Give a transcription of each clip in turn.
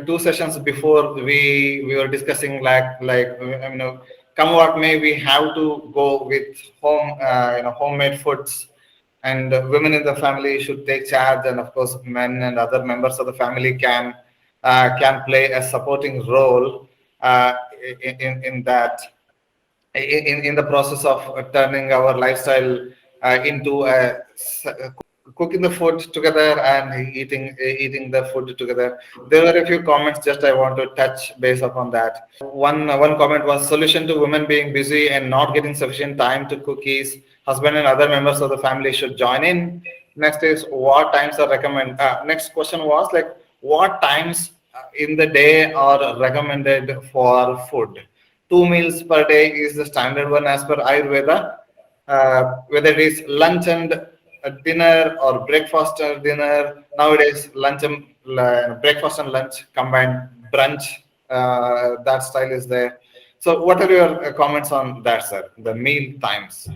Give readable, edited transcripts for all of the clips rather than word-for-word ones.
like 2 sessions before, we were discussing come what may, we have to go with homemade foods, and women in the family should take charge, and of course men and other members of the family can play a supporting role in that, in the process of turning our lifestyle into cooking the food together and eating the food together. There were a few comments just I want to touch base upon that. One comment was, solution to women being busy and not getting sufficient time to cook is husband and other members of the family should join in. Next is, what times are recommended? Next question was like, what times in the day are recommended for food? 2 meals per day is the standard one as per Ayurveda. Whether it is lunch and dinner or breakfast and dinner, nowadays breakfast and lunch combined, brunch, that style is there. So, what are your comments on that, sir? The meal times.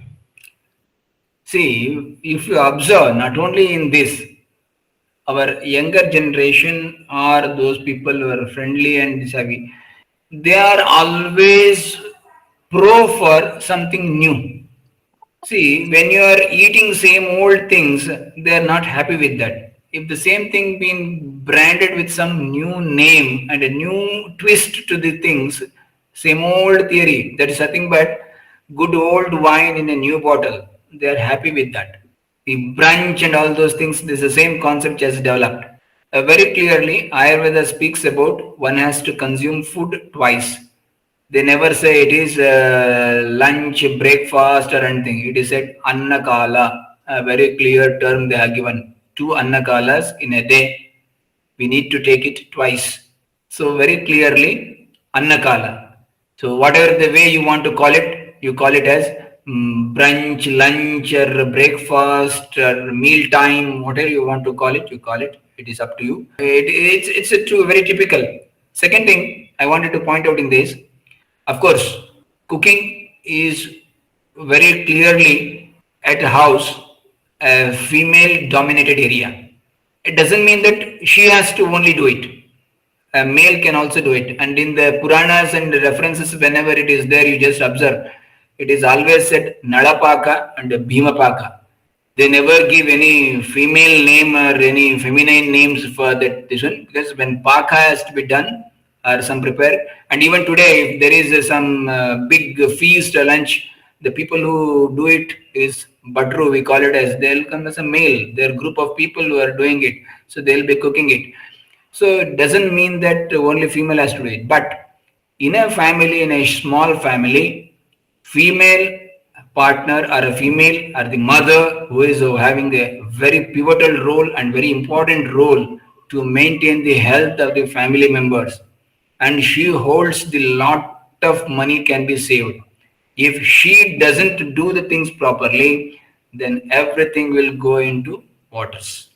See, if you observe, not only in this, our younger generation or those people who are friendly and savvy, they are always pro for something new. See, when you are eating same old things, they are not happy with that. If the same thing been branded with some new name and a new twist to the things, same old theory, that is nothing but good old wine in a new bottle. They are happy with that. The brunch and all those things, this is the same concept just developed. Very clearly, Ayurveda speaks about one has to consume food twice. They never say it is lunch, breakfast, or anything. It is said annakala, a very clear term they have given. 2 annakalas in a day. We need to take it twice. So very clearly, annakala. So whatever the way you want to call it, you call it as brunch, lunch, or breakfast, or meal time, whatever you want to call it, you call it. It is up to you. It's very typical. Second thing I wanted to point out in this, of course, cooking is very clearly at a house a female dominated area. It doesn't mean that she has to only do it. A male can also do it. And in the Puranas and the references, whenever it is there, you just observe. It is always said Nalapaka and Bhimapaka. They never give any female name or any feminine names for that this one, because when Paka has to be done or some prepare, and even today if there is some big feast or lunch, the people who do it is Badru, we call it as, they'll come as a male. There are group of people who are doing it, so they'll be cooking it. So it doesn't mean that only female has to do it. But in a family, in a small family, female partner or a female or the mother who is having a very pivotal role and very important role to maintain the health of the family members, and she holds the lot of money can be saved. If she doesn't do the things properly, then everything will go into waters.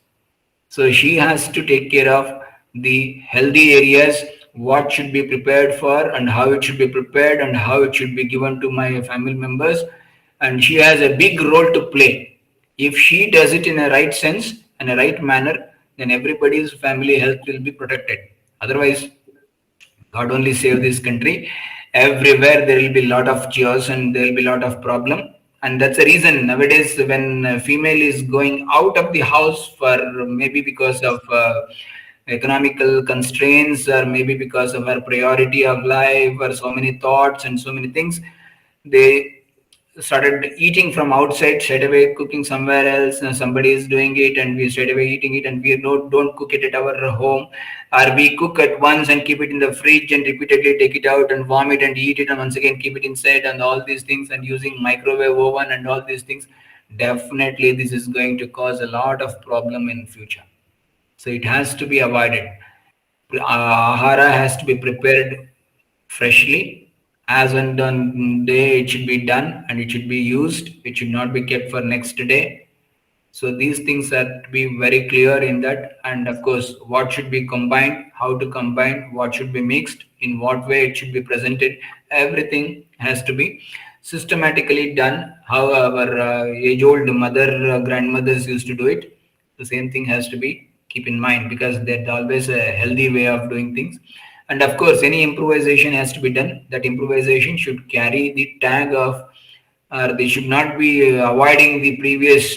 So she has to take care of the healthy areas, what should be prepared for and how it should be prepared and how it should be given to my family members. And she has a big role to play. If she does it in a right sense and a right manner, then everybody's family health will be protected. Otherwise, God only save this country. Everywhere there will be a lot of chaos and there will be a lot of problem. And that's the reason nowadays when a female is going out of the house for maybe because of economical constraints or maybe because of her priority of life or so many thoughts and so many things, they started eating from outside, straight away cooking somewhere else, and somebody is doing it and we straight away eating it, and we don't cook it at our home, or we cook at once and keep it in the fridge and repeatedly take it out and warm it and eat it and once again keep it inside and all these things, and using microwave oven and all these things. Definitely this is going to cause a lot of problem in future. So it has to be avoided. Ahara has to be prepared freshly, as and on day it should be done and it should be used. It should not be kept for next day. So these things have to be very clear in that. And of course, what should be combined, how to combine, what should be mixed, in what way it should be presented. Everything has to be systematically done. How our age-old grandmothers used to do it. The same thing has to be keep in mind, because there's always a healthy way of doing things. And of course, any improvisation has to be done. That improvisation should carry the tag of, or they should not be avoiding the previous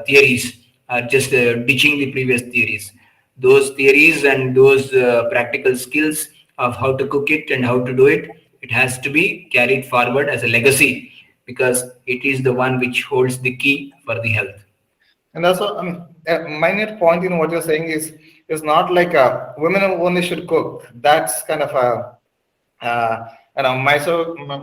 theories, or just ditching the previous theories. Those theories and those practical skills of how to cook it and how to do it, it has to be carried forward as a legacy, because it is the one which holds the key for the health. And also, a minor point in what you're saying is not like women only should cook. That's kind of a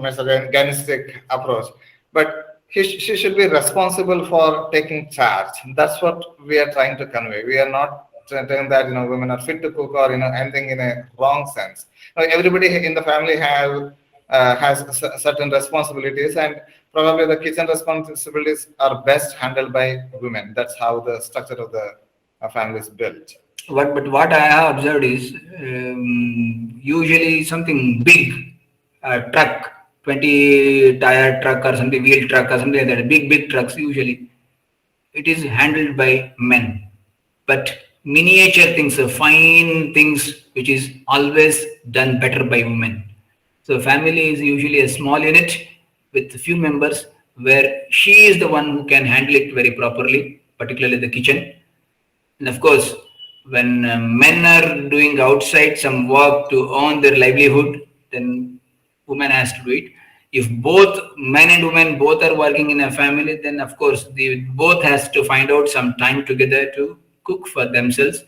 misogynistic approach. But she should be responsible for taking charge. That's what we are trying to convey. We are not saying that women are fit to cook or anything in a wrong sense. Everybody in the family has certain responsibilities, and probably the kitchen responsibilities are best handled by women. That's how the structure of the family is built. But what I have observed is, usually something big, truck, 20 tire truck or something, wheel truck or something like that, big trucks usually, it is handled by men. But miniature things, fine things, which is always done better by women. So family is usually a small unit with a few members, where she is the one who can handle it very properly, particularly the kitchen. And of course, when men are doing outside some work to earn their livelihood, then woman has to do it. If both men and women both are working in a family, then of course they both has to find out some time together to cook for themselves